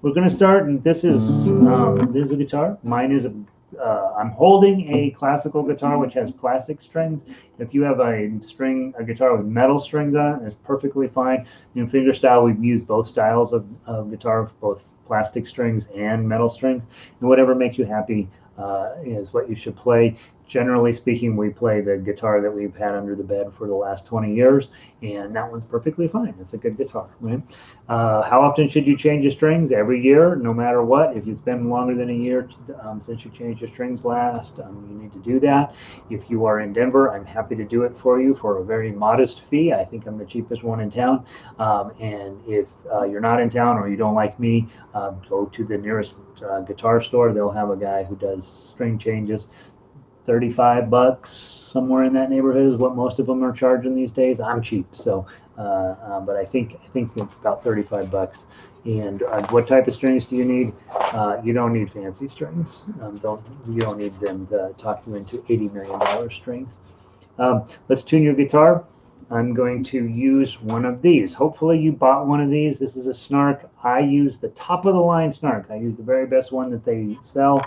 we're going to start, and this is a guitar. Mine is I'm holding a classical guitar which has plastic strings. If you have a guitar with metal strings on it, it's perfectly fine. In fingerstyle, we've used both styles of guitar, both plastic strings and metal strings, and whatever makes you happy is what you should play. Generally speaking, we play the guitar that we've had under the bed for the last 20 years, and that one's perfectly fine. It's a good guitar, right? How often should you change your strings? Every year, no matter what. If it's been longer than a year since you changed your strings last, you need to do that. If you are in Denver, I'm happy to do it for you for a very modest fee. I think I'm the cheapest one in town. And if you're not in town or you don't like me, go to the nearest guitar store. They'll have a guy who does string changes. $35, somewhere in that neighborhood is what most of them are charging these days. I'm cheap, so but I think it's about $35. And what type of strings do you need? You don't need fancy strings. You don't need them to talk you into $80 million strings. Let's tune your guitar. I'm going to use one of these. Hopefully you bought one of these. This is a Snark. I use the top of the line Snark. I use the very best one that they sell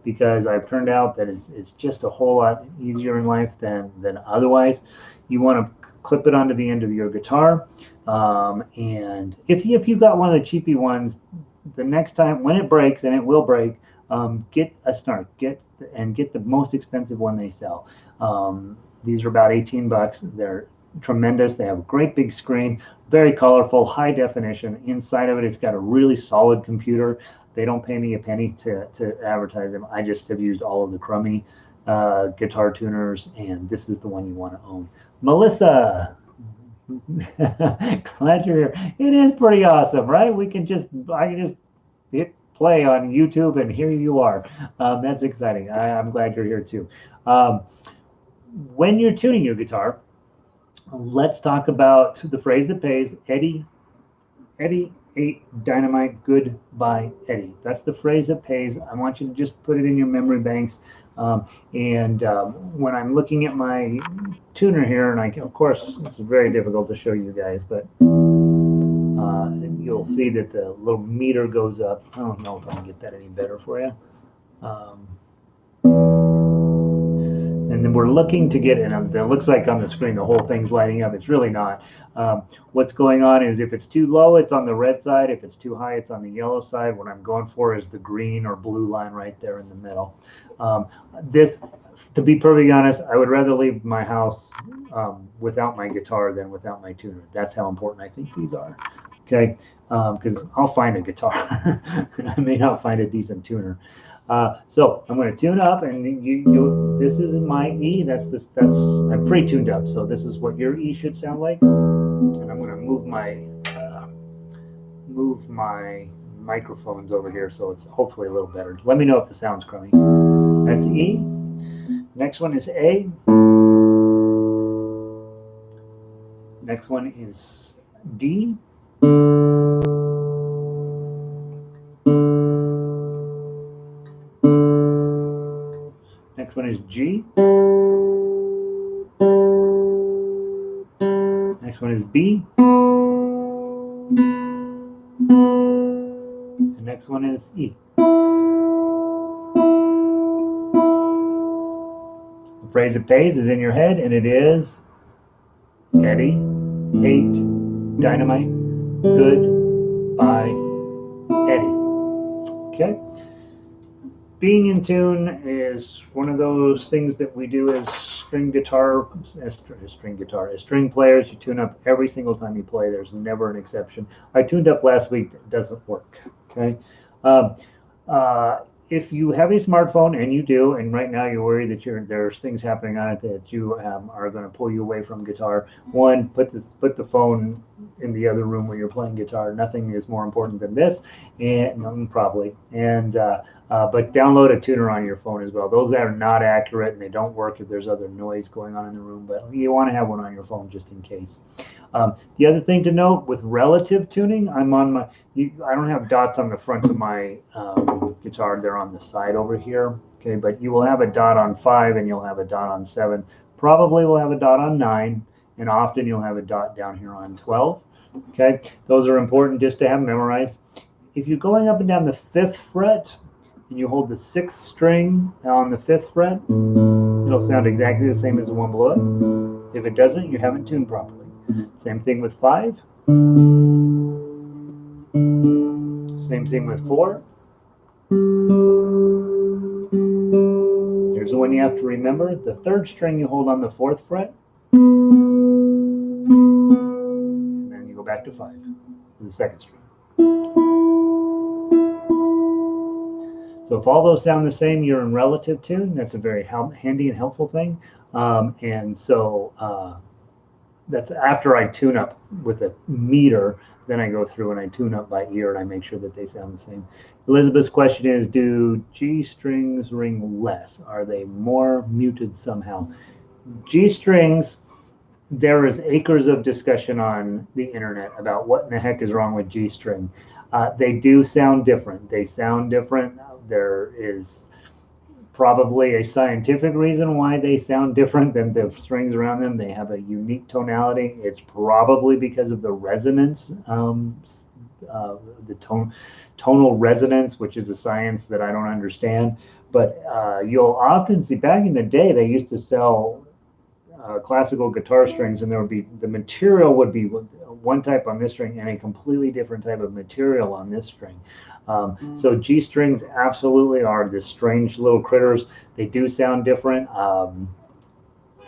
because I've turned out that it's just a whole lot easier in life than otherwise. You want to clip it onto the end of your guitar. And if you got one of the cheapy ones, the next time when it breaks, and it will break, get a Snark. Get the most expensive one they sell. These are about $18. They're tremendous. They have a great big screen, very colorful, high definition. Inside of it, it's got a really solid computer. They don't pay me a penny to advertise them. I just have used all of the crummy guitar tuners, and this is the one you want to own. Melissa, glad you're here. It is pretty awesome, right? I can just hit play on YouTube, and here you are. That's exciting. I'm glad you're here too. When you're tuning your guitar, let's talk about the phrase that pays. Eddie ate dynamite, goodbye Eddie. That's the phrase that pays. I want you to just put it in your memory banks. When I'm looking at my tuner here, and of course, it's very difficult to show you guys, but you'll see that the little meter goes up. I don't know if I can get that any better for you. And then we're looking to get, and it looks like on the screen the whole thing's lighting up. It's really not. What's going on is if it's too low, it's on the red side. If it's too high, it's on the yellow side. What I'm going for is the green or blue line right there in the middle. To be perfectly honest, I would rather leave my house without my guitar than without my tuner. That's how important I think these are. Okay, because I'll find a guitar. I may not find a decent tuner. So I'm going to tune up, and this is my E. I'm pre-tuned up, so this is what your E should sound like. And I'm going to move my microphones over here, so it's hopefully a little better. Let me know if the sound's crummy. That's E. Next one is A. Next one is D. Next one is G. Next one is B. And next one is E. The phrase that pays is in your head, and it is Eddie ate dynamite, goodbye Eddie. Okay? Being in tune is one of those things that we do as string players. You tune up every single time you play. There's never an exception. I tuned up last week. It doesn't work. Okay. If you have a smartphone, and you do, and right now you're worried that there's things happening on it that you are going to pull you away from guitar. One, put the phone in the other room where you're playing guitar. Nothing is more important than this, and probably. But download a tuner on your phone as well. Those that are not accurate and they don't work if there's other noise going on in the room, but you want to have one on your phone just in case. The other thing to note with relative tuning, I don't have dots on the front of my guitar. They're on the side over here. Okay, but you will have a dot on 5 and you'll have a dot on 7. Probably will have a dot on 9, and often you'll have a dot down here on 12. Okay, those are important just to have memorized. if you're going up and down the 5th fret and you hold the 6th string on the 5th fret, it'll sound exactly the same as the one below it. If it doesn't, you haven't tuned properly. Same thing with 5. Same thing with 4. Here's the one you have to remember. The 3rd string you hold on the 4th fret. And then you go back to 5. The 2nd string. So if all those sound the same, you're in relative tune. That's a very handy and helpful thing. That's after I tune up with a meter. Then I go through and I tune up by ear and I make sure that they sound the same. Elizabeth's question is, do G strings ring less? Are they more muted somehow? G strings, there is acres of discussion on the internet about what in the heck is wrong with G string. They do sound different. They sound different. There is probably a scientific reason why they sound different than the strings around them. They have a unique tonality. It's probably because of the resonance, the tonal resonance, which is a science that I don't understand. But you'll often see, back in the day, they used to sell classical guitar strings, and there would be, the material would be one type on this string and a completely different type of material on this string. So G strings absolutely are this strange little critters. They do sound different,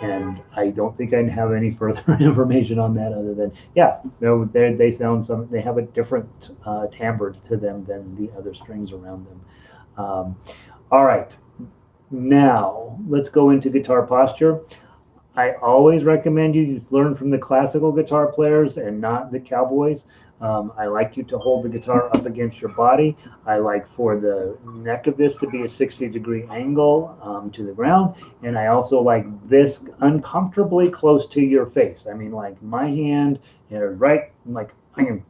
and I don't think I have any further information on that other than, yeah, they sound they have a different timbre to them than the other strings around them. All right, now let's go into guitar posture. I always recommend you learn from the classical guitar players and not the cowboys. I like you to hold the guitar up against your body. I like for the neck of this to be a 60-degree angle to the ground. And I also like this uncomfortably close to your face. I mean, like my hand, right, like I can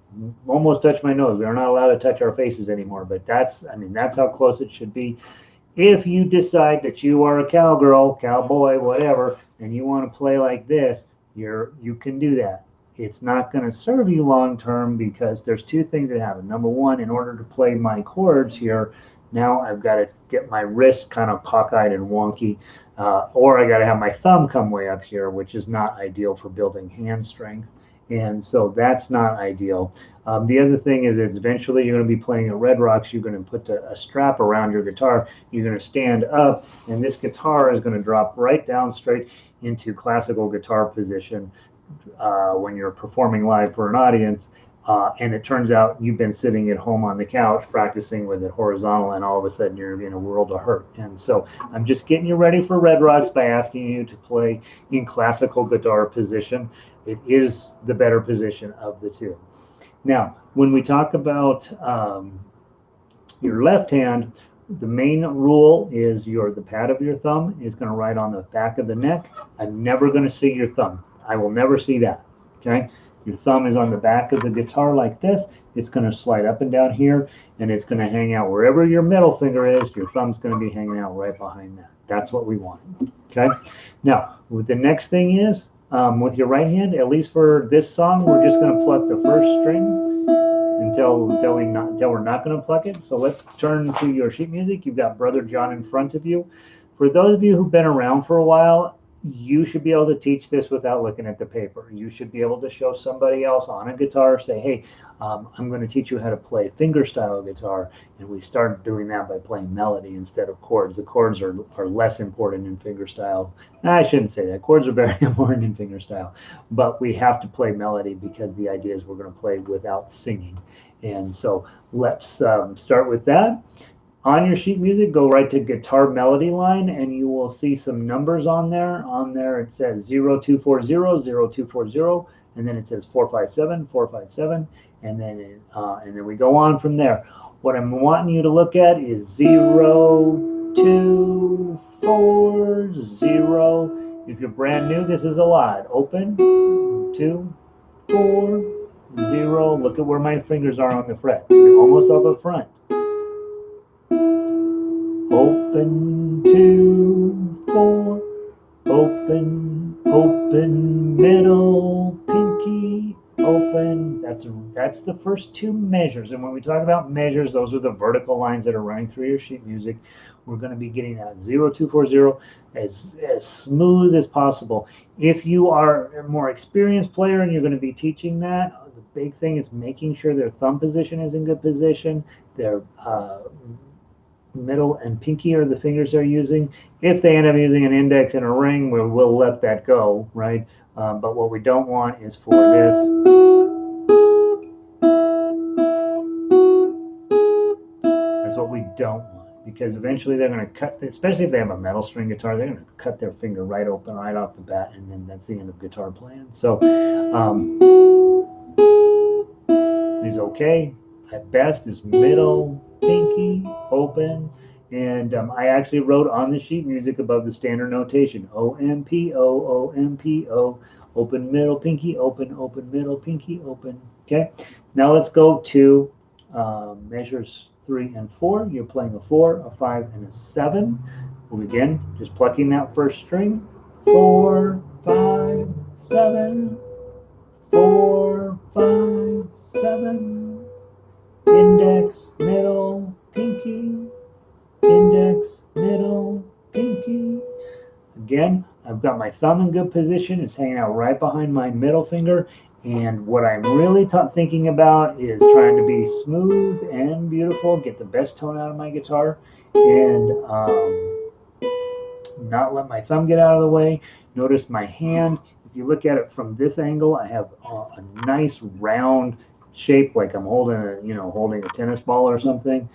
almost touch my nose. We're not allowed to touch our faces anymore, but that's how close it should be. If you decide that you are a cowgirl, cowboy, whatever, and you want to play like this, you can do that. It's not going to serve you long term because there's two things that happen. Number one, in order to play my chords here, now I've got to get my wrist kind of cockeyed and wonky, or I got to have my thumb come way up here, which is not ideal for building hand strength. And so that's not ideal. The other thing is that eventually you're going to be playing at Red Rocks. You're going to put a strap around your guitar. You're going to stand up, and this guitar is going to drop right down straight into classical guitar position when you're performing live for an audience. And it turns out you've been sitting at home on the couch practicing with it horizontal, and all of a sudden you're in a world of hurt. And so I'm just getting you ready for Red Rocks by asking you to play in classical guitar position. It is the better position of the two. Now, when we talk about your left hand, the main rule is the pad of your thumb is going to ride on the back of the neck. I'm never going to see your thumb. I will never see that. Okay? Your thumb is on the back of the guitar like this. It's going to slide up and down here, and it's going to hang out wherever your middle finger is. Your thumb's going to be hanging out right behind that. That's what we want. Okay? Now, what the next thing is, with your right hand, at least for this song, we're just going to pluck the first string until we're not going to pluck it. So let's turn to your sheet music. You've got Brother John in front of you. For those of you who've been around for a while, you should be able to teach this without looking at the paper. You should be able to show somebody else on a guitar, say, hey, I'm going to teach you how to play fingerstyle guitar. And we start doing that by playing melody instead of chords. The chords are less important in fingerstyle. No, I shouldn't say that. Chords are very important in fingerstyle. But we have to play melody because the idea is we're going to play without singing. And so let's start with that. On your sheet music, go right to guitar melody line, and you will see some numbers on there. On there, it says 0240, 0240, and then it says 457, 457, and then we go on from there. What I'm wanting you to look at is 0240. If you're brand new, this is a lot. Open, 240. Look at where my fingers are on the fret. You're almost up front. Open, 2, 4, open, middle, pinky, open. That's the first two measures. And when we talk about measures, those are the vertical lines that are running through your sheet music. We're going to be getting that 0, 2, 4, 0 as smooth as possible. If you are a more experienced player and you're going to be teaching that, the big thing is making sure their thumb position is in good position. Their middle and pinky are the fingers they're using. If they end up using an index and a ring, we'll let that go, right? But what we don't want is for this. That's what we don't want, because eventually they're going to cut, especially if they have a metal string guitar, they're going to cut their finger right open right off the bat, and then that's the end of guitar playing. So is okay. At best is middle, pinky, open. And I actually wrote on the sheet music above the standard notation, O-M-P-O, O-M-P-O, open, middle, pinky, open, open, middle, pinky, open. Okay, now let's go to measures 3 and 4. You're playing a 4, a 5, and a 7. We'll begin just plucking that first string. 4, 5, 7, 4, 5, 7, index, middle, pinky, index, middle, pinky. Again, I've got my thumb in good position. It's hanging out right behind my middle finger. And what I'm really thinking about is trying to be smooth and beautiful, get the best tone out of my guitar, and not let my thumb get out of the way. Notice my hand. If you look at it from this angle, I have a nice round shape, like I'm holding a tennis ball or something.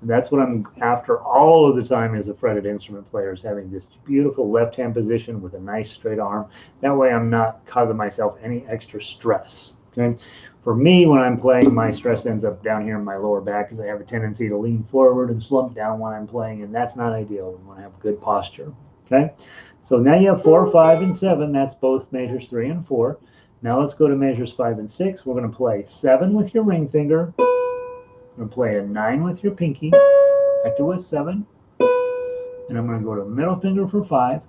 That's what I'm after all of the time as a fretted instrument player, is having this beautiful left hand position with a nice straight arm. That way I'm not causing myself any extra stress. Okay. For me, when I'm playing, my stress ends up down here in my lower back because I have a tendency to lean forward and slump down when I'm playing, and that's not ideal. We want to have good posture. Okay. So now you have 4, 5, and 7. That's both measures 3 and 4. Now let's go to measures 5 and 6. We're going to play 7 with your ring finger. I'm going to play a 9 with your pinky, back to a 7, and I'm going to go to middle finger for 5,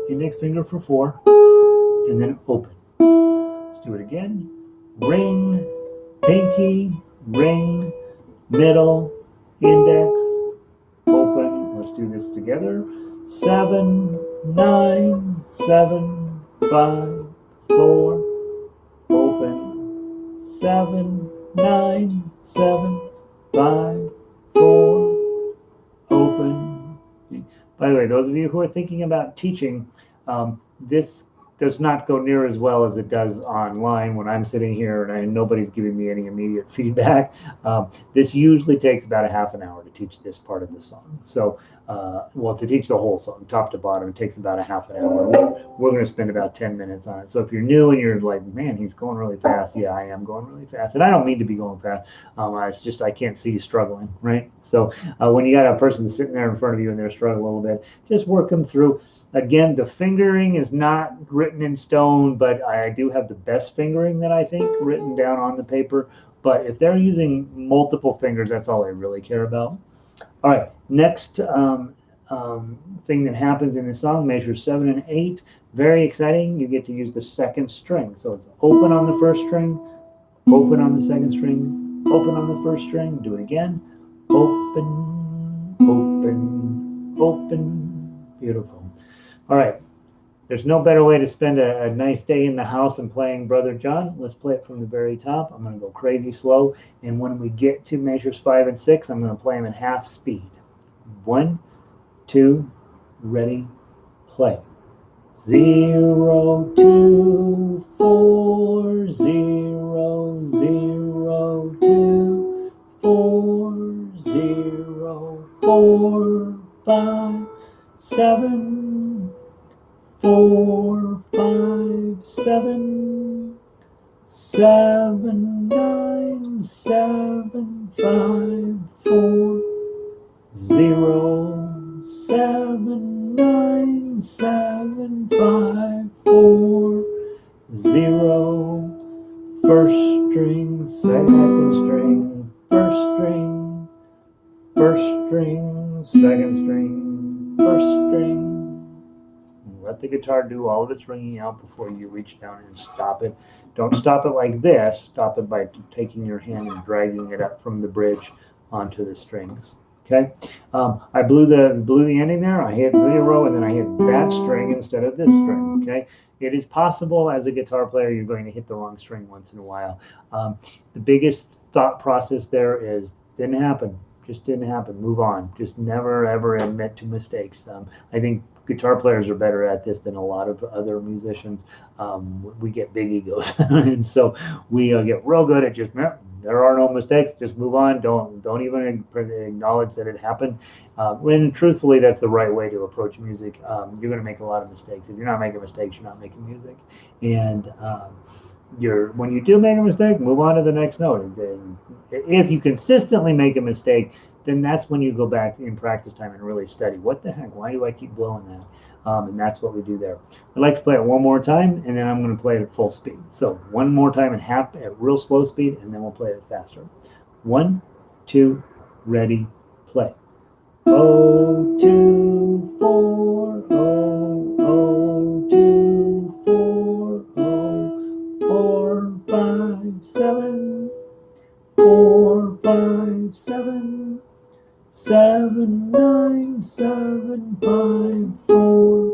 index finger for 4, and then open. Let's do it again. Ring, pinky, ring, middle, index, open. Let's do this together. 7, 9, 7, 5, 4, open. 7, 9, 7, 5, 4, open. By the way, those of you who are thinking about teaching, this does not go near as well as it does online when I'm sitting here and nobody's giving me any immediate feedback. This usually takes about a half an hour to teach this part of the song. So, well, to teach the whole song, top to bottom, it takes about a half an hour. We're going to spend about 10 minutes on it. So if you're new and you're like, man, he's going really fast. Yeah, I am going really fast. And I don't mean to be going fast. It's just I can't see you struggling, right? So when you got a person sitting there in front of you and they're struggling a little bit, just work them through. Again, the fingering is not written in stone, but I do have the best fingering that I think written down on the paper. But if they're using multiple fingers, that's all I really care about. All right, next thing that happens in the song, measures 7 and 8. Very exciting. You get to use the second string. So it's open on the first string, open on the second string, open on the first string. Do it again. Open, open, open. Beautiful. All right, there's no better way to spend a nice day in the house than playing Brother John. Let's play it from the very top. I'm going to go crazy slow, and when we get to measures 5 and 6, I'm going to play them at half speed. 1, 2, ready, play. 0, 2, 4, 0, 0, 2, 4, 0, 4, 5, 7, 4, 5, 7, 7, 9, 7, 5, 4, 0, 7, 9, 7, 5, 4, 0. First string, second string, first string, second string, first string. Let the guitar do all of its ringing out before you reach down and stop it. Don't stop it like this. Stop it by taking your hand and dragging it up from the bridge onto the strings. Okay, I blew the ending there. I hit 0 and then I hit that string instead of this string. Okay, it is possible as a guitar player you're going to hit the wrong string once in a while. The biggest thought process there is didn't happen. Just didn't happen. Move on. Just never ever admit to mistakes. I think guitar players are better at this than a lot of other musicians. We get big egos, and so we get real good at just there are no mistakes. Just move on. Don't even acknowledge that it happened. When truthfully, that's the right way to approach music. You're going to make a lot of mistakes. If you're not making mistakes, you're not making music. And when you do make a mistake, move on to the next note. If you consistently make a mistake, then that's when you go back in practice time and really study. What the heck? Why do I keep blowing that? And that's what we do there. I'd like to play it one more time, and then I'm going to play it at full speed. So one more time at real slow speed, and then we'll play it faster. 1, 2, ready, play. 0, 2, 4, 0, 0, 2, 4, 0, 4, 5, 7, 4, 5, 7, 7, 9, 7, 5, 4,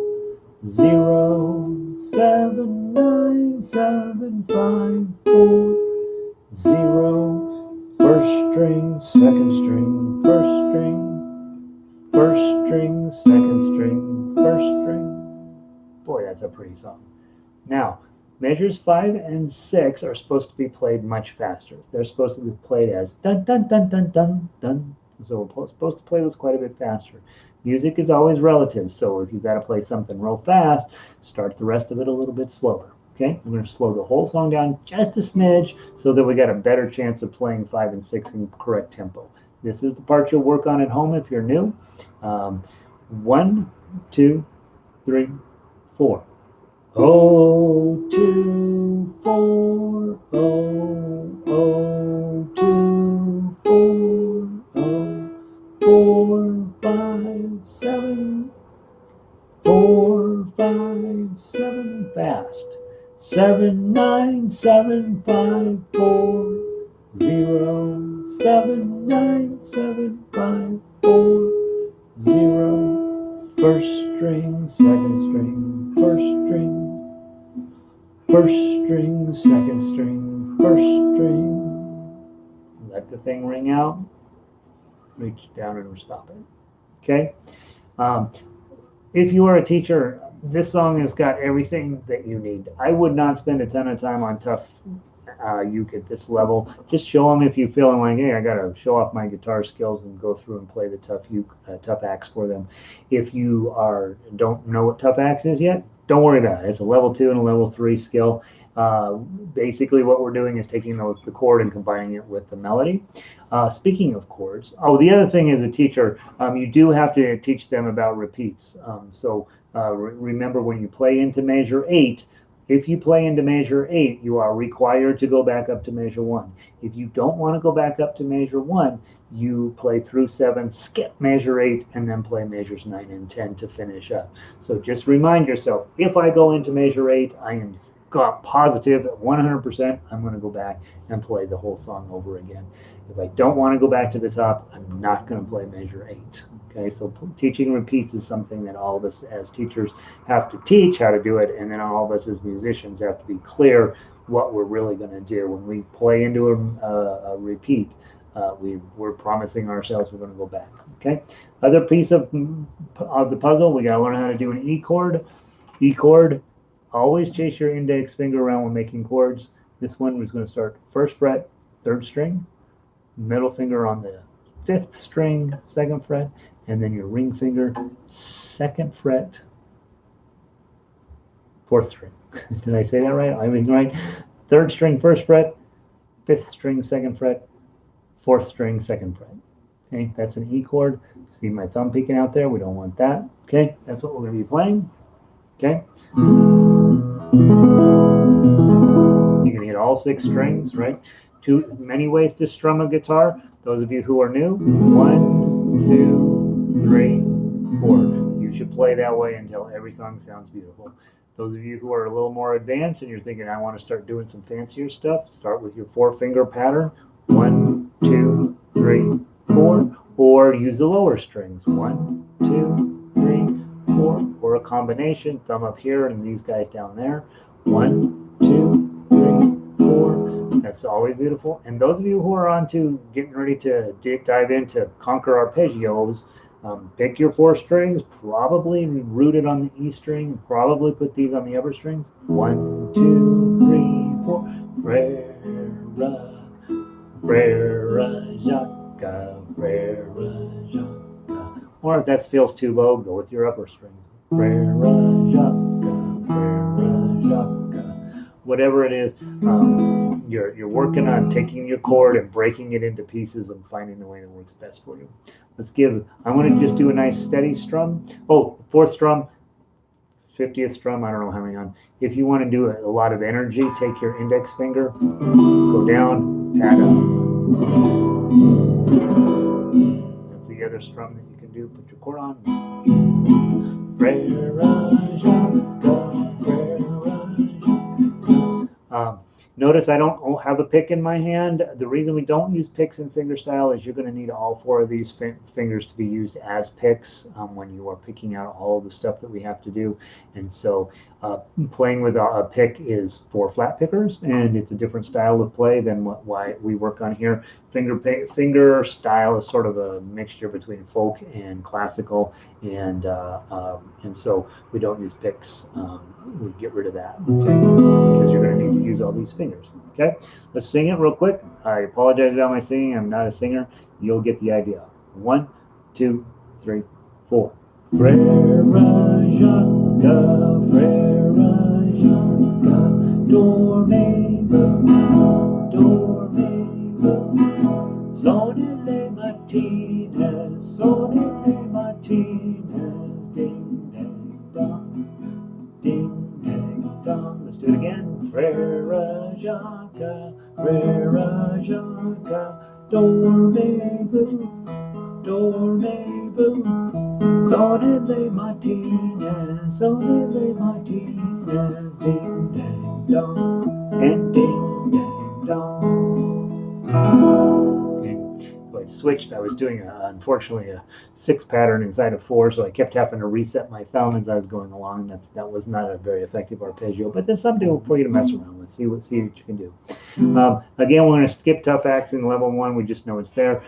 0, 7, 9, 7, 5, 4, 0. First string, second string, first string, first string, second string, first string. Boy, that's a pretty song. Now, measures 5 and 6 are supposed to be played much faster. They're supposed to be played as dun dun dun dun dun dun. So we're supposed to play those quite a bit faster. Music is always relative, so if you've got to play something real fast, start the rest of it a little bit slower. Okay, we're going to slow the whole song down just a smidge so that we got a better chance of playing 5 and 6 in correct tempo. This is the part you'll work on at home if you're new. 1, 2, 3, 4. 0, 2, 4, 0, 0, 2, 4, 0, 4, 5, 7, 4, 5, 7, fast. 7, 9, 7, 5, 4, 0, 7, 9, 7, 5, 4, 0. First string, second string, first string, first string, second string, first string. Let the thing ring out. Reach down and stop it. Okay? If you are a teacher, this song has got everything that you need. I would not spend a ton of time on tough uke at this level. Just show them if you're feeling like, hey, I got to show off my guitar skills and go through and play the tough uke, tough axe for them. If you don't know what tough axe is yet, don't worry about it. It's a level 2 and a level 3 skill. Basically what we're doing is taking the chord and combining it with the melody. Speaking of chords, the other thing as a teacher, you do have to teach them about repeats. Remember when you play into measure 8, if you play into measure 8, you are required to go back up to measure 1. If you don't want to go back up to measure 1, you play through 7, skip measure 8, and then play measures 9 and 10 to finish up. So just remind yourself, if I go into measure 8, I am positive at 100% I'm going to go back and play the whole song over again. If I don't want to go back to the top, I'm not going to play measure 8. Okay, so teaching repeats is something that all of us as teachers have to teach how to do it, and then all of us as musicians have to be clear what we're really going to do. When we play into a repeat, we're promising ourselves we're going to go back. Okay, other piece of the puzzle, we got to learn how to do an E chord. E chord, always chase your index finger around when making chords. This one was going to start 1st fret, 3rd string, middle finger on the 5th string, 2nd fret, and then your ring finger, 2nd fret, 4th string. Did I say that right? I mean, right? 3rd string, 1st fret, 5th string, 2nd fret, 4th string, 2nd fret. Okay, that's an E chord. See my thumb peeking out there? We don't want that. Okay, that's what we're going to be playing. Okay. You can hit all 6 strings, right? Many ways to strum a guitar. Those of you who are new, 1, 2, 3, 4. you should play that way until every song sounds beautiful. Those of you who are a little more advanced and you're thinking, I want to start doing some fancier stuff, start with your 4-finger pattern. 1, 2, 3, 4. Or use the lower strings. 1, 2, 3, 4. Or a combination, thumb up here and these guys down there. 1, 2, 3, 4. That's always beautiful. And those of you who are on to getting ready to dive into conquer arpeggios, pick your 4 strings, probably root it on the E string, probably put these on the upper strings. 1, 2, 3, 4. Re, ra, jacka, re, ra, jacka. Or if that feels too low, go with your upper strings. Re, ra, jacka, re, ra, jacka. Whatever it is, you're working on taking your chord and breaking it into pieces and finding the way that works best for you. I want to just do a nice steady strum. Oh, 4th strum, 50th strum, I don't know how many on. If you want to do a lot of energy, take your index finger, go down, pad up. That's the other strum that you can do. Put your chord on. Notice I don't have a pick in my hand. The reason we don't use picks in fingerstyle is you're going to need all 4 of these fingers to be used as picks when you are picking out all of the stuff that we have to do. And so playing with a pick is for flat pickers, and it's a different style of play than why we work on here. Finger style is sort of a mixture between folk and classical, and so we don't use picks. We get rid of that, okay? Because you're going to need to use all these fingers. Okay, let's sing it real quick. I apologize about my singing. I'm not a singer. You'll get the idea. 1, 2, 3, 4. Frère Jacques, dormez-vous, dormez-vous. Sonnez les matines, sonnez les matines, ding, ding, dong, ding, ding, dong. Let's do it again. Frère Jacques, dormez-vous, dormez-vous. Sonnez les matines, ding, ding, dong, and ding, ding, dong. Okay, so I switched. I was doing, unfortunately, a 6 pattern inside of 4, so I kept having to reset my thumb as I was going along. That was not a very effective arpeggio, but there's something for you to mess around with. See what you can do. Again, we're going to skip tough acts in level 1. We just know it's there.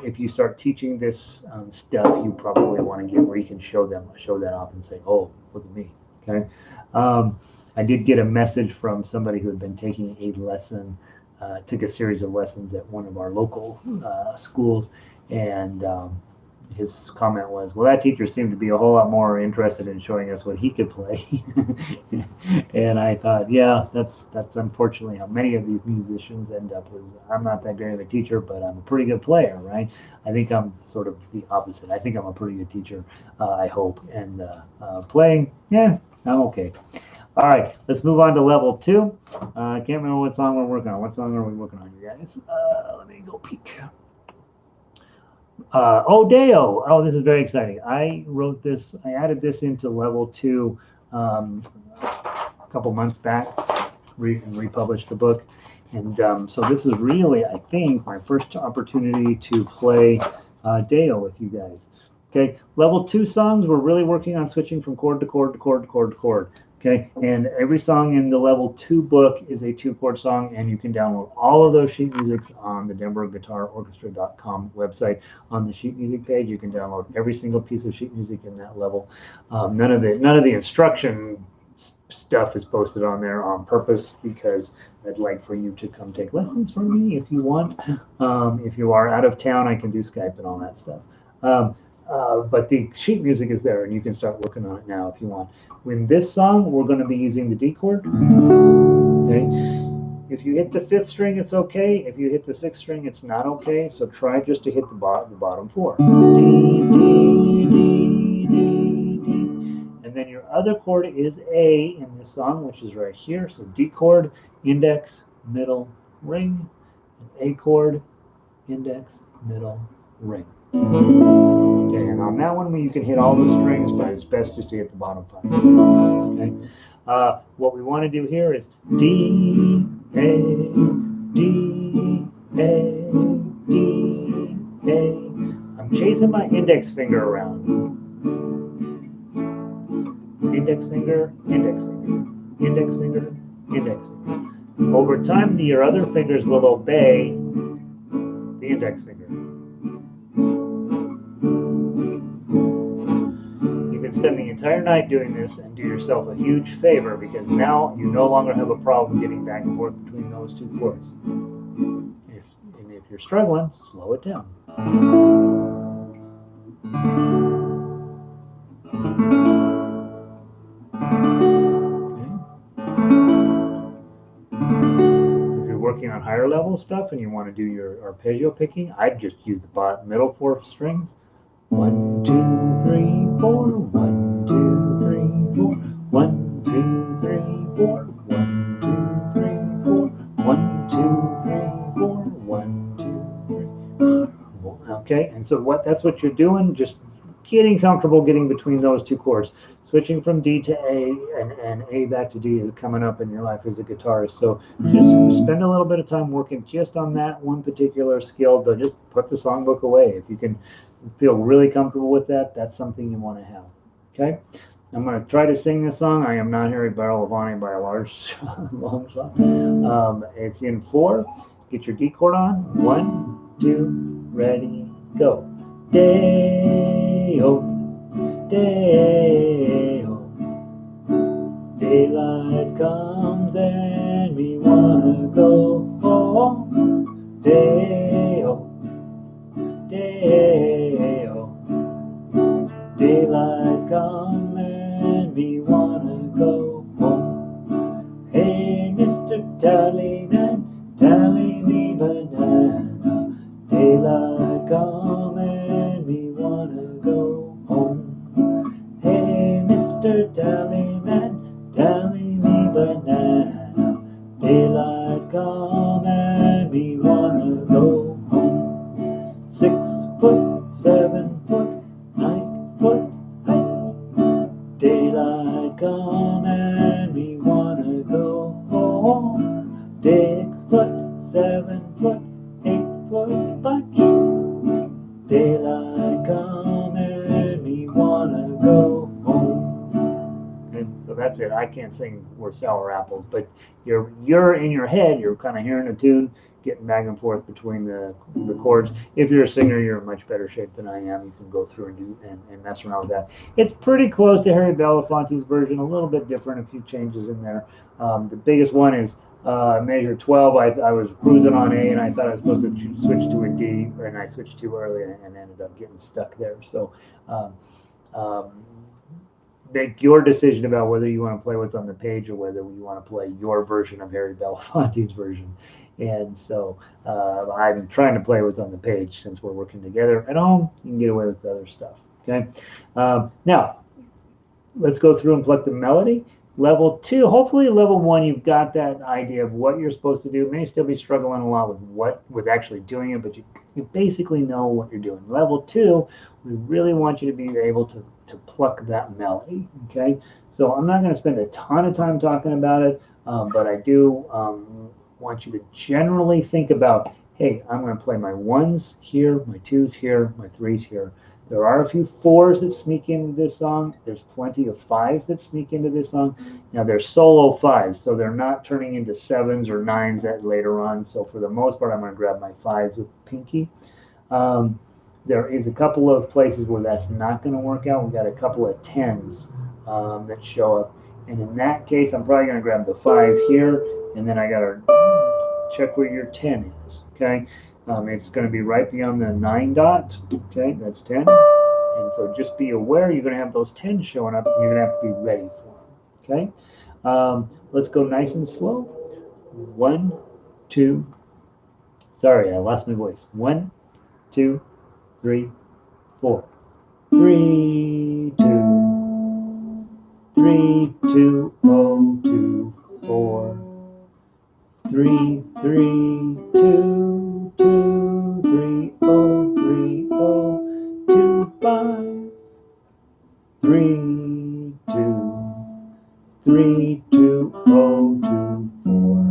If you start teaching this stuff, you probably want to get where you can show that off and say, "Oh, look at me." Okay. I did get a message from somebody who had been taking a lesson, took a series of lessons at one of our local schools, and his comment was, well, that teacher seemed to be a whole lot more interested in showing us what he could play. And I thought, yeah, that's unfortunately how many of these musicians end up with, I'm not that great of a teacher, but I'm a pretty good player, right? I think I'm sort of the opposite. I think I'm a pretty good teacher, I hope. And playing, yeah, I'm okay. All right, let's move on to level 2. I can't remember what song we're working on. What song are we working on, you guys? Let me go peek. Oh, Deo. Oh, this is very exciting. I wrote this, I added this into level 2 a couple months back, and republished the book. And so this is really, I think, my first opportunity to play Deo with you guys. Okay, level 2 songs, we're really working on switching from chord to chord to chord to chord to chord. Okay, and every song in the level 2 book is a 2-chord song, and you can download all of those sheet musics on the denverguitarorchestra.com website. On the sheet music page, you can download every single piece of sheet music in that level. None of the instruction stuff is posted on there on purpose, because I'd like for you to come take lessons from me if you want. If you are out of town, I can do Skype and all that stuff. But the sheet music is there, and you can start working on it now if you want. In this song, we're going to be using the D chord. Okay. If you hit the 5th string, it's okay. If you hit the 6th string, it's not okay. So try just to hit the bottom 4. D, D, D, D, D. And then your other chord is A in this song, which is right here. So D chord, index, middle, ring. And A chord, index, middle, ring. Okay, and on that one you can hit all the strings, but it's best just to hit the bottom 5. Okay. What we want to do here is D, A, D, A, D, A. I'm chasing my index finger around. Index finger, index finger, index finger, index finger. Over time, your other fingers will obey the index finger. You can spend the entire night doing this and do yourself a huge favor, because now you no longer have a problem getting back and forth between those two chords. If you're struggling, slow it down. Working on higher level stuff and you want to do your arpeggio picking, I'd just use the middle 4 strings. 1, 2, 3, 4. 1, 2, 3, 4. 1, 2, 3, 4. 1, 2, 3, 4. 1, 2, 3, 4. 1, 2, 3. Okay, and so that's what you're doing. Just getting comfortable getting between those two chords. Switching from D to A and A back to D is coming up in your life as a guitarist. So just spend a little bit of time working just on that one particular skill, but just put the songbook away. If you can feel really comfortable with that, that's something you want to have. Okay? I'm going to try to sing this song. I am not Harry Belafonte by a long shot. It's in 4. Get your D chord on. 1, 2, ready, go. Day-o, day-o, daylight comes and we wanna go home. Day-o, day-o, daylight comes and we wanna go home. Hey, Mr. Tallyman, tally me banana, daylight come and we wanna go home. Hey, Mr. Tallyman, tally me banana, daylight come and we wanna go home. 6 foot, 7 foot, 9 foot height, daylight come and we wanna go home. 6 foot, 7 foot, 8 foot bunch, daylight come and we wanna go home. And so that's it. I can't sing "We're Sour Apples," but you're in your head, you're kind of hearing a tune, getting back and forth between the chords. If you're a singer, you're in much better shape than I am. You can go through and mess around with that. It's pretty close to Harry Belafonte's version, a little bit different, a few changes in there. The biggest one is measure 12. I was cruising on A and I thought I was supposed to switch to a D, and I switched too early and ended up getting stuck there. So make your decision about whether you want to play what's on the page or whether you want to play your version of Harry Belafonte's version. And so I'm trying to play what's on the page since we're working together. At home, you can get away with the other stuff. Okay. Now, let's go through and pluck the melody. Level 2, hopefully level 1, you've got that idea of what you're supposed to do. You may still be struggling a lot with actually doing it, but you basically know what you're doing. Level 2, we really want you to be able to pluck that melody. Okay, so I'm not going to spend a ton of time talking about it, but I do want you to generally think about, hey, I'm going to play my 1s here, my 2s here, my 3s here. There are a few 4s that sneak into this song. There's plenty of 5s that sneak into this song. Now, they're solo 5s, so they're not turning into 7s or 9s that later on. So for the most part, I'm going to grab my 5s with pinky. There is a couple of places where that's not going to work out. We've got a couple of 10s that show up. And in that case, I'm probably going to grab the 5 here, and then I got to check where your 10 is, okay? It's going to be right beyond the 9 dot. Okay, that's 10. And so just be aware you're going to have those 10s showing up, and you're going to have to be ready for them. Okay, let's go nice and slow. 1, 2. Sorry, I lost my voice. 1, 2, 3, 4. 3, 2, 3, 2, 0, 2, 4. 3, 3, 2, 2, 3, 0, 3, 0, 2, 5, 3, 2, 3, 2, 0, 2, 4,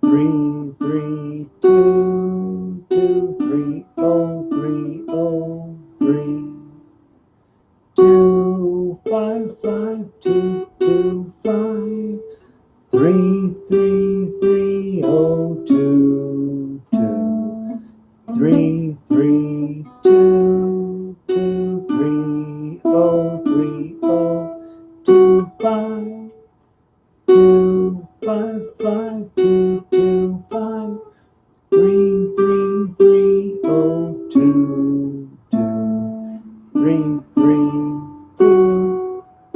3, 3, 2, 2, 3, 0, 3, 0, 3, 2, 5, 5, 2, 2, 5, 3, 3, 3, 0, 2, 2, 3, 3, 2, 2, 3, 0, 3, 0, 2, 5, 2, 5, 5, 2, 2, 5, 3, 3, 3, 0, 2, 2, 3, 3, 2,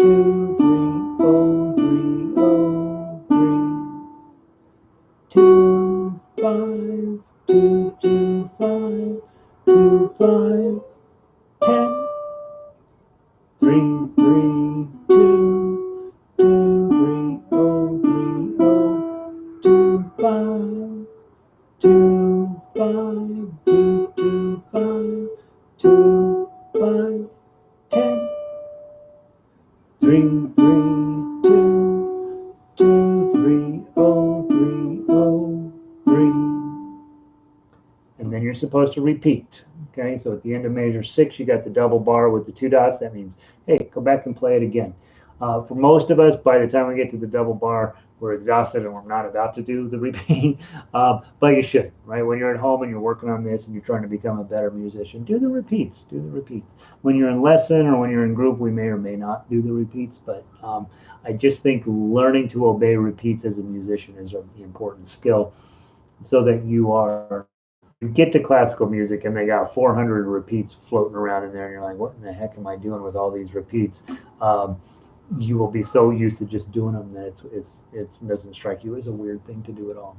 2, 3, 0, 3, 0, 3, 2, 5, 2, 2, 5, 2, 5, 10, 3, 3, 2, 2, 3, 0, 3, 0, 2, 5, 2, 5, 2, 2, 5, 2, 5, 10, 3, 3, 2, 2, 3, 0, 3, 0, 3. And then you're supposed to repeat. Okay, so at the end of measure 6, you got the double bar with the 2 dots. That means, hey, go back and play it again. For most of us, by the time we get to the double bar, we're exhausted and we're not about to do the repeat. But you should, right? When you're at home and you're working on this and you're trying to become a better musician, do the repeats. Do the repeats. When you're in lesson or when you're in group, we may or may not do the repeats. But I just think learning to obey repeats as a musician is an important skill, so that you get to classical music and they got 400 repeats floating around in there, and you're like, what in the heck am I doing with all these repeats? You will be so used to just doing them that it doesn't strike you as a weird thing to do at all.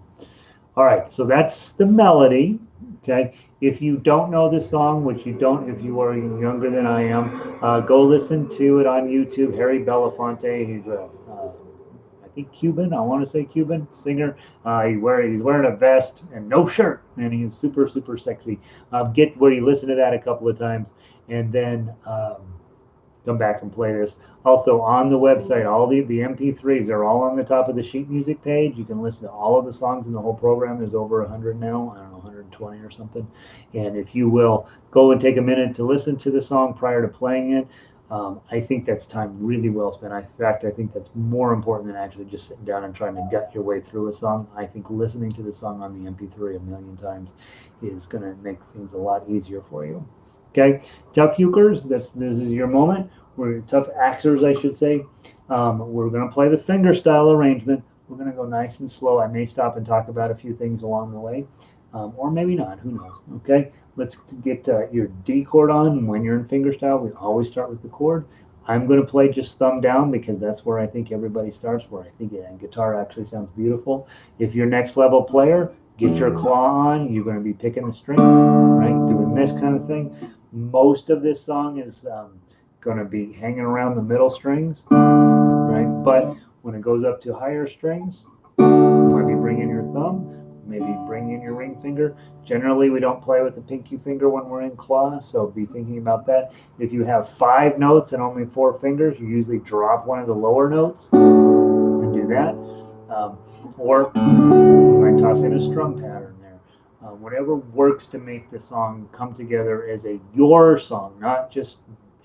All right, so that's the melody. Okay, if you don't know this song, which you don't if you are younger than I am, go listen to it on YouTube. Harry Belafonte, he's a I think Cuban, I want to say Cuban singer. He's wearing a vest and no shirt, and he's super, super sexy. Get where you listen to that a couple of times, and then come back and play this. Also on the website, all the MP3s are all on the top of the sheet music page. You can listen to all of the songs in the whole program. There's over 100 now. I don't know, 120 or something. And if you will go and take a minute to listen to the song prior to playing it, I think that's time really well spent. In fact, I think that's more important than actually just sitting down and trying to gut your way through a song. I think listening to the song on the MP3 a million times is going to make things a lot easier for you. Okay, tough hukers, this is your moment. We're tough axers, I should say. We're going to play the fingerstyle arrangement. We're going to go nice and slow. I may stop and talk about a few things along the way, or maybe not. Who knows? Okay, let's get your D chord on. When you're in fingerstyle, we always start with the chord. I'm going to play just thumb down because that's where I think everybody starts, where I think guitar actually sounds beautiful. If you're next level player, get your claw on. You're going to be picking the strings, right? Doing this kind of thing. Most of this song is going to be hanging around the middle strings, right? But when it goes up to higher strings, you might be bringing your thumb, maybe bring in your ring finger. Generally, we don't play with the pinky finger when we're in claw, so be thinking about that. If you have 5 notes and only 4 fingers, you usually drop one of the lower notes and do that. Or you might toss in a strum pattern there. Whatever works to make the song come together as your song, not just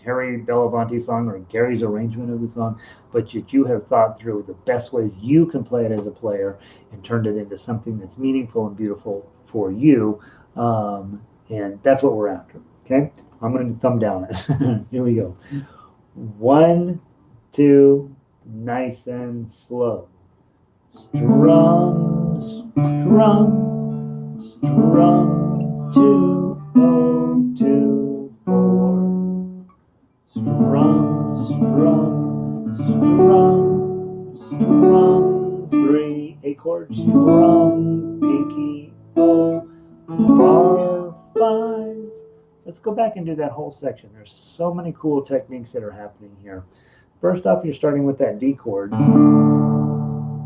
Harry Belafonte's song or Gary's arrangement of the song, but that you have thought through the best ways you can play it as a player and turned it into something that's meaningful and beautiful for you. And that's what we're after. Okay, I'm going to thumb down it. Here we go. 1, 2, nice and slow. Strum, strum, strum, 2, 0, 2, 4. Strum, strum, strum, strum, 3, A chord, strum, pinky, O, bar, 5. Let's go back and do that whole section. There's so many cool techniques that are happening here. First off, you're starting with that D chord.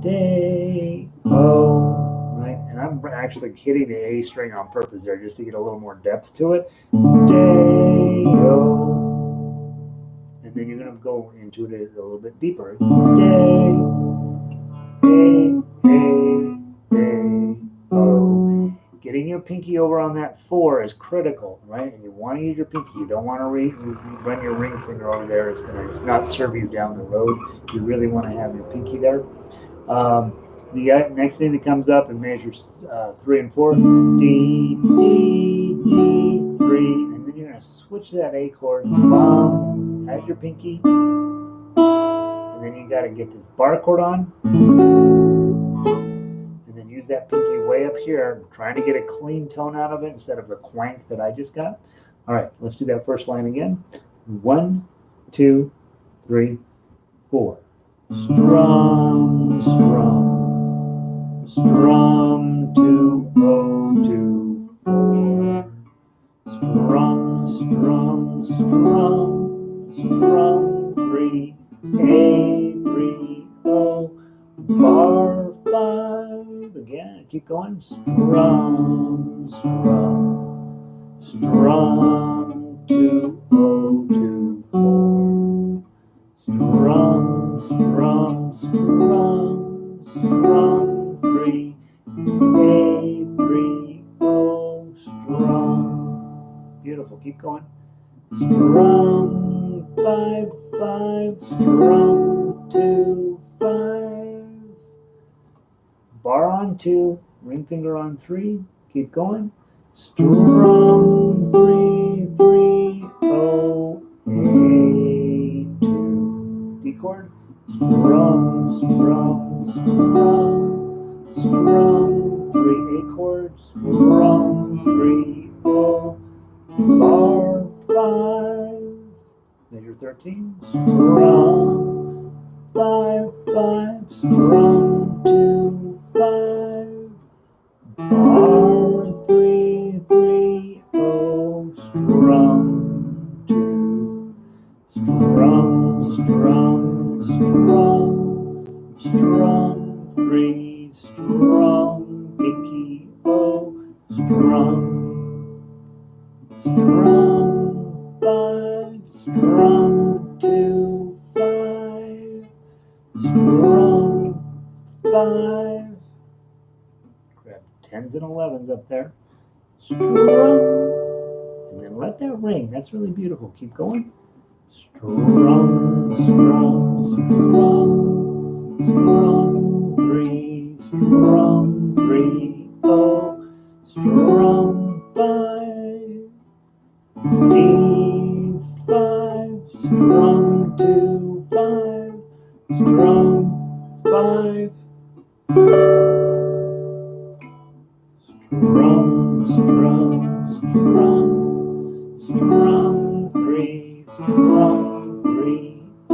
D, O, right? And I'm actually hitting the A string on purpose there just to get a little more depth to it. Day-o. And then you're going to go into it a little bit deeper. Day, A-O. Getting your pinky over on that 4 is critical, right? And you want to use your pinky. You don't want to run your ring finger over there. It's going to not serve you down the road. You really want to have your pinky there. The next thing that comes up and measures 3 and 4, D, D, D, 3, and then you're going to switch that A chord, bum, add your pinky, and then you got to get this bar chord on, and then use that pinky way up here, trying to get a clean tone out of it instead of the quank that I just got. All right, let's do that first line again. 1, 2, 3, 4. Strum, strum. Strum 2, 0, 2, 4. Strum, strum, strum, strum 3, A, 3, O. Bar 5. Again, keep going. Strum, strum, strum 2, 0, 2, 4. Strum, strum, strum, strum 3, A, 3, O, strum. Beautiful, keep going. Strum 5, 5, strum 2, 5. Bar on 2, ring finger on 3, keep going. Strum 3, 3, O, A, 2. D chord. Strum, strum, strum. Strum 3, A chord, strum 3, O, bar 5, measure 13, strum 5, 5, strum 2, 5, bar 3, 3, O, strum 2, strum, strum, strum, strum 3, strum, pinky, O, strum, strum, 5, strum, 2, 5, strum, 5. Grab 10s and 11s up there. Strum, and then let that ring. That's really beautiful. Keep going. Strum, strum, strum, strum 3, strum 3, O, strum 5, D 5, strum 2, 5, strum 5, strum, strum, strum, strum 3, strum 3, O,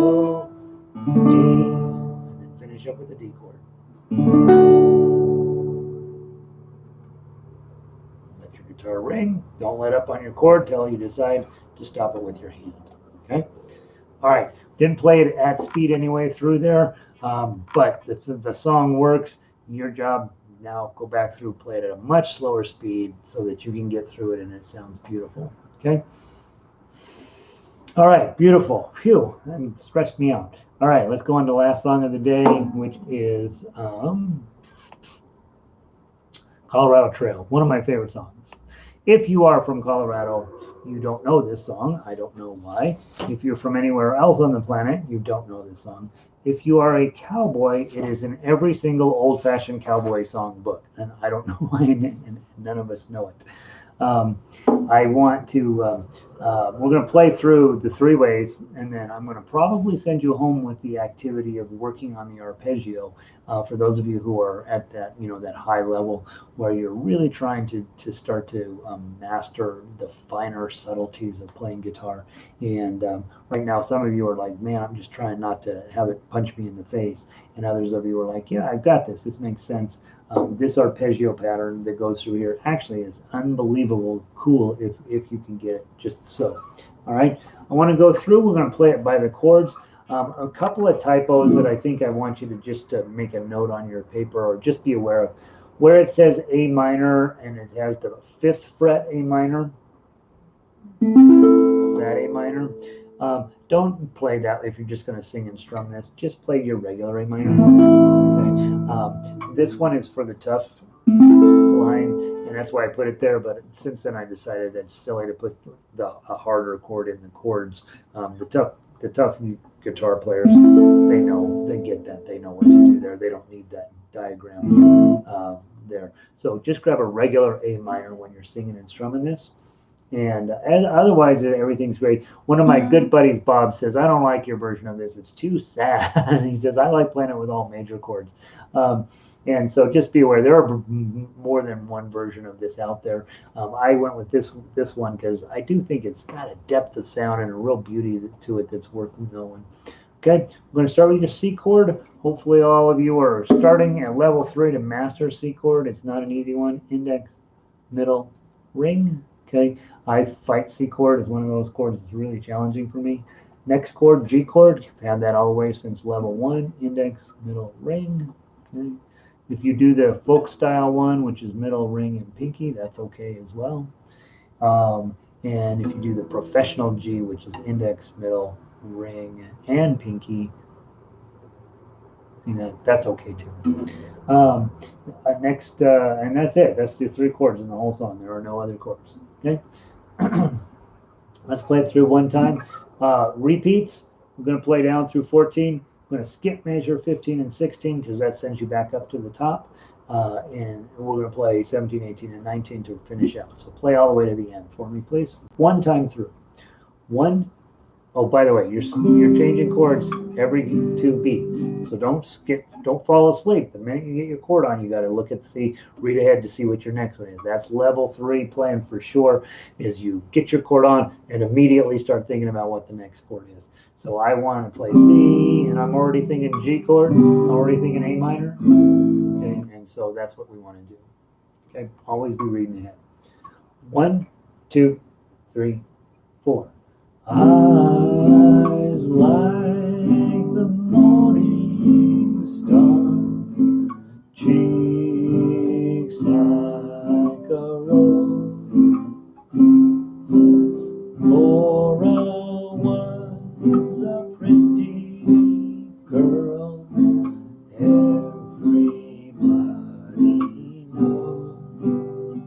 D, and then finish up with the D chord. Let your guitar ring. Don't let up on your chord till you decide to stop it with your hand. Okay? All right. Didn't play it at speed anyway through there, but the song works. Your job now, go back through, play it at a much slower speed so that you can get through it and it sounds beautiful. Okay? All right, beautiful. Phew, that stretched me out. All right, let's go on to the last song of the day, which is Colorado Trail, one of my favorite songs. If you are from Colorado, you don't know this song. I don't know why. If you're from anywhere else on the planet, you don't know this song. If you are a cowboy, it is in every single old-fashioned cowboy song book, and I don't know why, and none of us know it. I want to, we're going to play through the 3 ways, and then I'm going to probably send you home with the activity of working on the arpeggio for those of you who are at that, that high level where you're really trying to start to master the finer subtleties of playing guitar. And right now, some of you are like, man, I'm just trying not to have it punch me in the face. And others of you are like, yeah, I've got this. This makes sense. This arpeggio pattern that goes through here actually is unbelievable cool if you can get it just so. All right, I want to go through. We're going to play it by the chords. A couple of typos that I think I want you to just make a note on your paper or just be aware of. where it says A minor and it has the 5th fret A minor, that A minor, don't play that if you're just going to sing and strum this. Just play your regular A minor. Okay. This one is for the tough line, and that's why I put it there. But since then, I decided that it's silly to put a harder chord in the chords. The tough guitar players, they get that. They know what to do there. They don't need that diagram there. So just grab a regular A minor when you're singing and strumming this. And otherwise, everything's great. One of my good buddies, Bob, says, I don't like your version of this. It's too sad. He says, I like playing it with all major chords. And so just be aware, there are more than one version of this out there. I went with this one because I do think it's got a depth of sound and a real beauty to it that's worth knowing. Okay, we're going to start with your C chord. Hopefully all of you are starting at level 3 to master C chord. It's not an easy one. Index, middle, ring. Okay, I fight C chord as one of those chords that's really challenging for me. Next chord, G chord. I've had that all the way since level 1. Index, middle, ring. Okay. If you do the folk style one, which is middle, ring, and pinky, that's okay as well. And if you do the professional G, which is index, middle, ring, and pinky, that's okay too. Next, and that's it. That's the 3 chords in the whole song. There are no other chords. Okay. Let's play it through one time. Repeats. We're going to play down through 14. We're going to skip measure 15 and 16 because that sends you back up to the top. And we're going to play 17, 18, and 19 to finish out. So play all the way to the end for me, please. One time through. 1. Oh, by the way, you're changing chords every 2 beats. So don't fall asleep. The minute you get your chord on, you got to read ahead to see what your next one is. That's level 3 playing for sure, is you get your chord on and immediately start thinking about what the next chord is. So I want to play C, and I'm already thinking G chord. I'm already thinking A minor. Okay, and so that's what we want to do. Okay, always be reading ahead. 1, 2, 3, 4. Eyes like the morning star, cheeks like a rose. Laura was a pretty girl, everybody knows.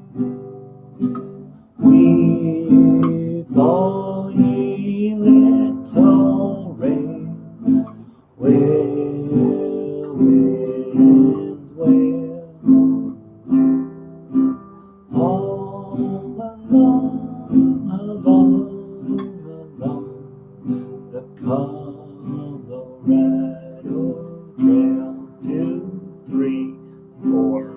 Weep all ye little rain, wail, winds wail, all along, the Colorado Trail. 2, 3, 4.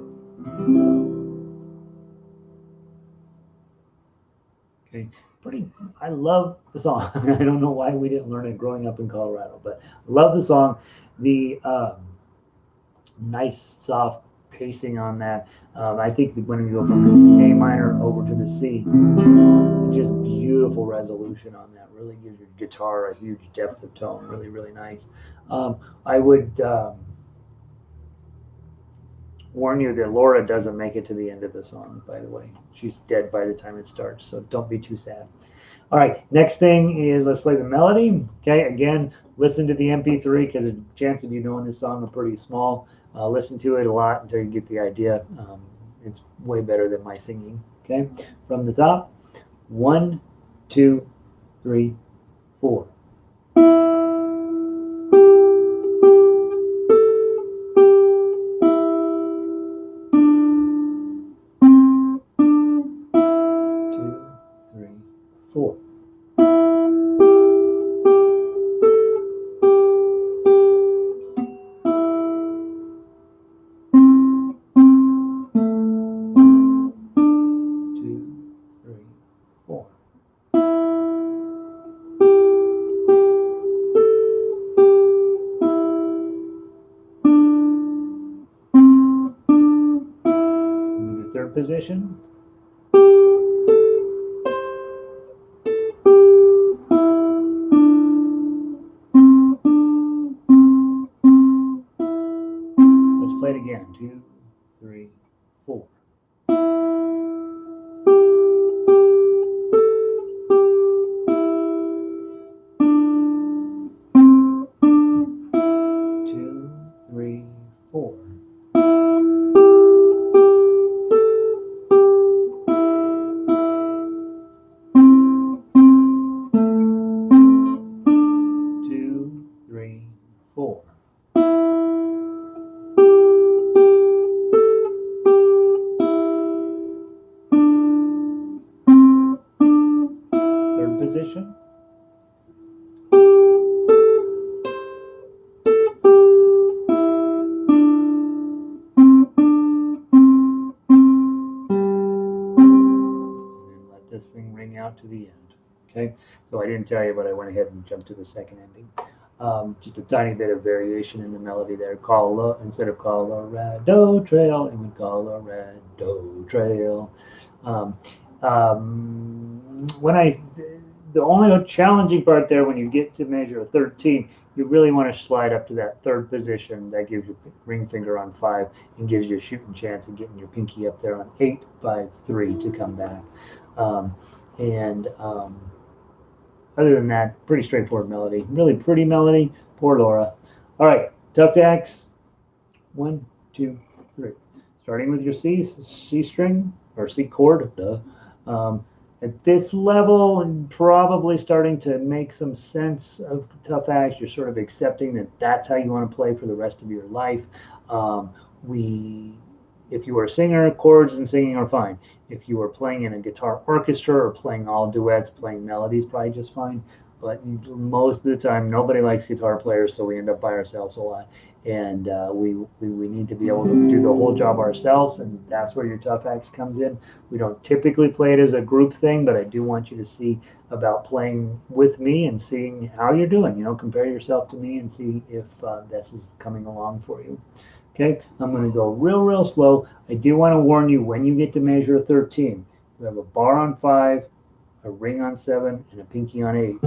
Okay, I love the song. I don't know why we didn't learn it growing up in Colorado, but I love the song. The nice soft pacing on that. I think when we go from A minor over to the C, just beautiful resolution on that. Really gives your guitar a huge depth of tone. Really, really nice. I would warn you that Laura doesn't make it to the end of the song, by the way. She's dead by the time it starts, so don't be too sad. All right, next thing is let's play the melody. Okay, again, listen to the MP3 because the chance of you knowing this song are pretty small. Listen to it a lot until you get the idea. It's way better than my singing. Okay, from the top, 1, 2, 3, 4. Third position. Let's play it again. 2, 3, position. This thing ring out to the end. Okay, so I didn't tell you, but I went ahead and jumped to the second ending. Just a tiny bit of variation in the melody there. Instead of Colorado Trail, it would Colorado Trail. The only challenging part there, when you get to measure 13, you really want to slide up to that third position. That gives your ring finger on 5 and gives you a shooting chance of getting your pinky up there on 8, 5, 3 to come back. Other than that, pretty straightforward melody. Really pretty melody. Poor Laura. All right, tough jacks. 1, 2, 3. Starting with your C string or C chord. Duh. At this level, and probably starting to make some sense of tough acts, you're sort of accepting that that's how you want to play for the rest of your life. If you were a singer, chords and singing are fine. If you were playing in a guitar orchestra or playing all duets, playing melodies, probably just fine. But most of the time, nobody likes guitar players, so we end up by ourselves a lot. And we need to be able to do the whole job ourselves, and that's where your tough acts comes in. We don't typically play it as a group thing, but I do want you to see about playing with me and seeing how you're doing. You know, compare yourself to me and see if this is coming along for you. Okay, I'm going to go real slow. I do want to warn you, when you get to measure 13, you have a bar on 5, a ring on 7, and a pinky on 8.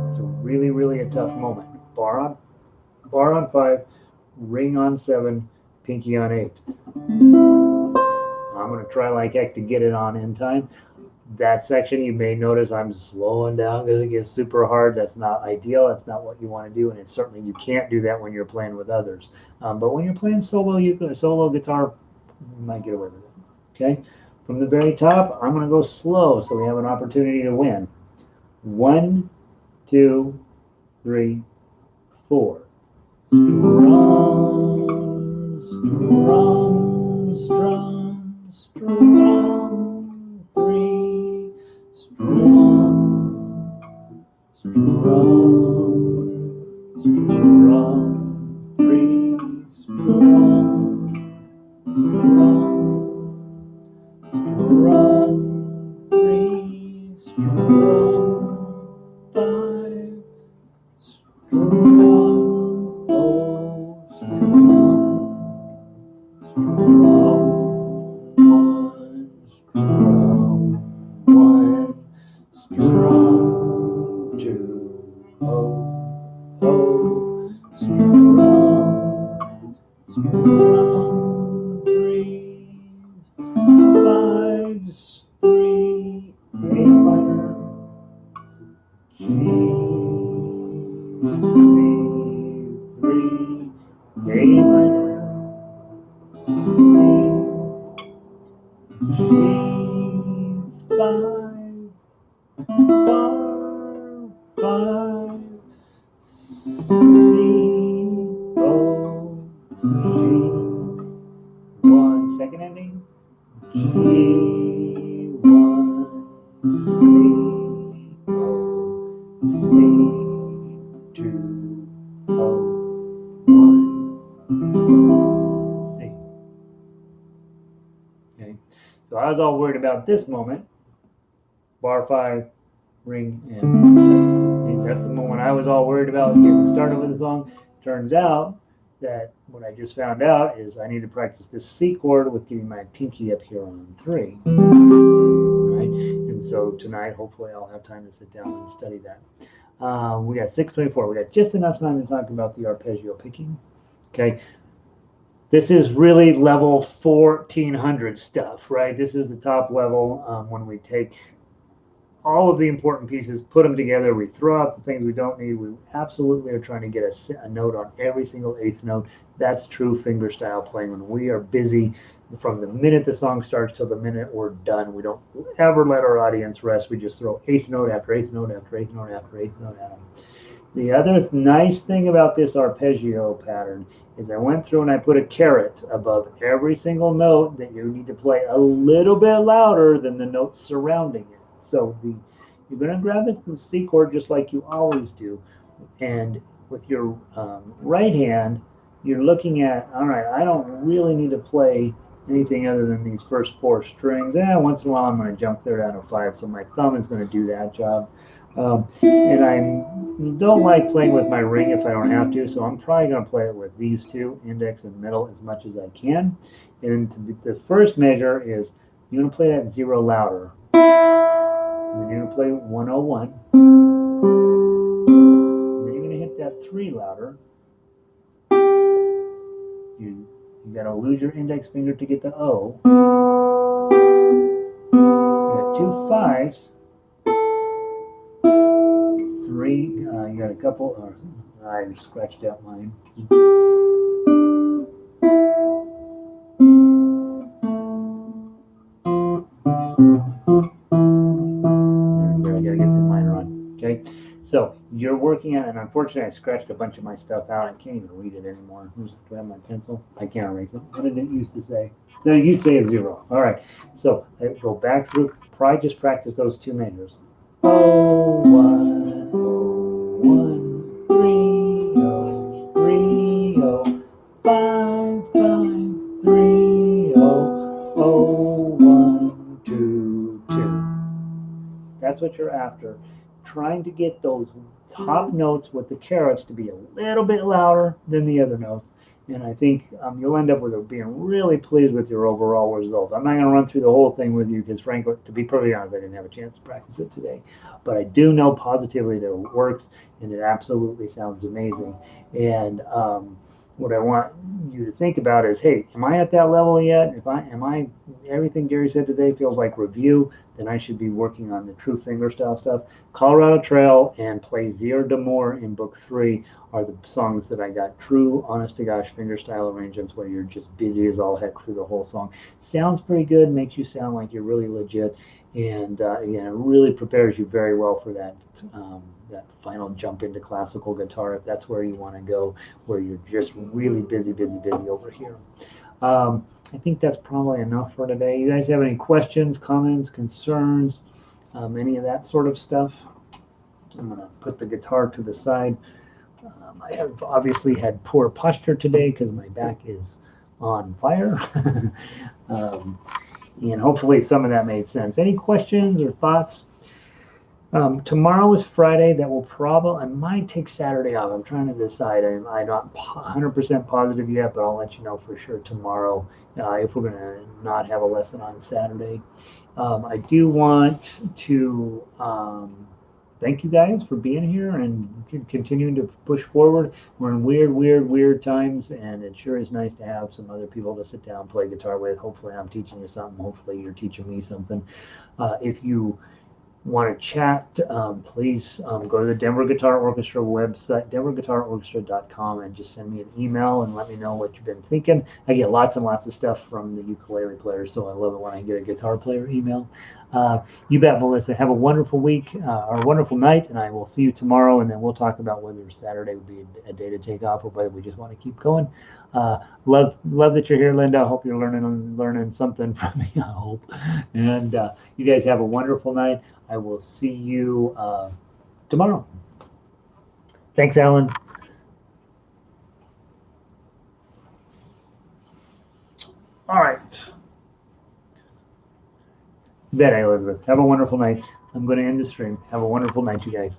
It's really a tough moment. Bar on 5, ring on 7, pinky on 8. I'm going to try like heck to get it on in time. That section, you may notice I'm slowing down because it gets super hard. That's not ideal. That's not what you want to do, and it's certainly you can't do that when you're playing with others. But when you're playing solo guitar, you might get away with it. Okay, from the very top, I'm going to go slow so we have an opportunity to win. 1, 2, 3, 4. Strum. 3. Second ending. G, 1, C, 2, 1, C. Okay, so I was all worried about this moment. Bar 5, ring, and that's the moment I was all worried about getting started with the song. Turns out that what I just found out is I need to practice this C chord with getting my pinky up here on 3. Right? And so tonight, hopefully, I'll have time to sit down and study that. We got 6:24. We got just enough time to talk about the arpeggio picking. Okay. This is really level 1400 stuff, right? This is the top level when we take all of the important pieces, put them together, we throw out the things we don't need. We absolutely are trying to get a note on every single eighth note. That's true fingerstyle playing. When we are busy from the minute the song starts till the minute we're done, we don't ever let our audience rest. We just throw eighth note after eighth note after eighth note after eighth note at them. The other nice thing about this arpeggio pattern is I went through and I put a caret above every single note that you need to play a little bit louder than the notes surrounding it. So you're going to grab the C chord just like you always do. And with your right hand, you're looking at, all right, I don't really need to play anything other than these first four strings. Once in a while I'm going to jump third out of five, so my thumb is going to do that job. And I don't like playing with my ring if I don't have to, so I'm probably going to play it with these two, index and middle, as much as I can. And the first measure is you're going to play that 0 louder. And then you're going to play 101. And then you're going to hit that 3 louder. You got to lose your index finger to get the O. You got 2 5s. 3, you got a couple, I scratched out mine. I gotta get the minor on. Okay, so you're working on, and unfortunately I scratched a bunch of my stuff out. I can't even read it anymore. Do I have my pencil? I can't erase it. What did it used to say? So it used to say a 0. All right, so I go back through, probably just practice those two measures. Oh, 1, oh, 1, 3, oh, 3, oh, 5, 5, 3, oh, 1, 2, 2. That's what you're after. Trying to get those top notes with the carrots to be a little bit louder than the other notes. And I think you'll end up with being really pleased with your overall result. I'm not going to run through the whole thing with you because, frankly, to be perfectly honest, I didn't have a chance to practice it today. But I do know positively that it works, and it absolutely sounds amazing. And what I want you to think about is, hey, am I at that level yet? Everything Gary said today feels like review, then I should be working on the true fingerstyle stuff. Colorado Trail and Play Zero d'Amour in Book 3 are the songs that I got true, honest to gosh fingerstyle arrangements where you're just busy as all heck through the whole song. Sounds pretty good, makes you sound like you're really legit, and again, it really prepares you very well for that final jump into classical guitar if that's where you want to go, where you're just really busy over here. I think that's probably enough for today. You guys have any questions, comments, concerns, any of that sort of stuff? I'm going to put the guitar to the side. I have obviously had poor posture today because my back is on fire. And hopefully some of that made sense. Any questions or thoughts? Tomorrow is Friday. That will probably, I might take Saturday off. I'm trying to decide. I'm not 100% positive yet, but I'll let you know for sure tomorrow if we're going to not have a lesson on Saturday. I do want to thank you guys for being here and continuing to push forward. We're in weird times, and it sure is nice to have some other people to sit down and play guitar with. Hopefully I'm teaching you something. Hopefully you're teaching me something. If you want to chat, please go to the Denver Guitar Orchestra website, denverguitarorchestra.com, and just send me an email and let me know what you've been thinking. I get lots and lots of stuff from the ukulele players, so I love it when I get a guitar player email. You bet, Melissa. Have a wonderful week or a wonderful night, and I will see you tomorrow, and then we'll talk about whether Saturday would be a day to take off or whether we just want to keep going. Love that you're here, Linda. I hope you're learning something from me, I hope. And you guys have a wonderful night. I will see you tomorrow. Thanks, Alan. All right. Good night, Elizabeth. Have a wonderful night. I'm going to end the stream. Have a wonderful night, you guys.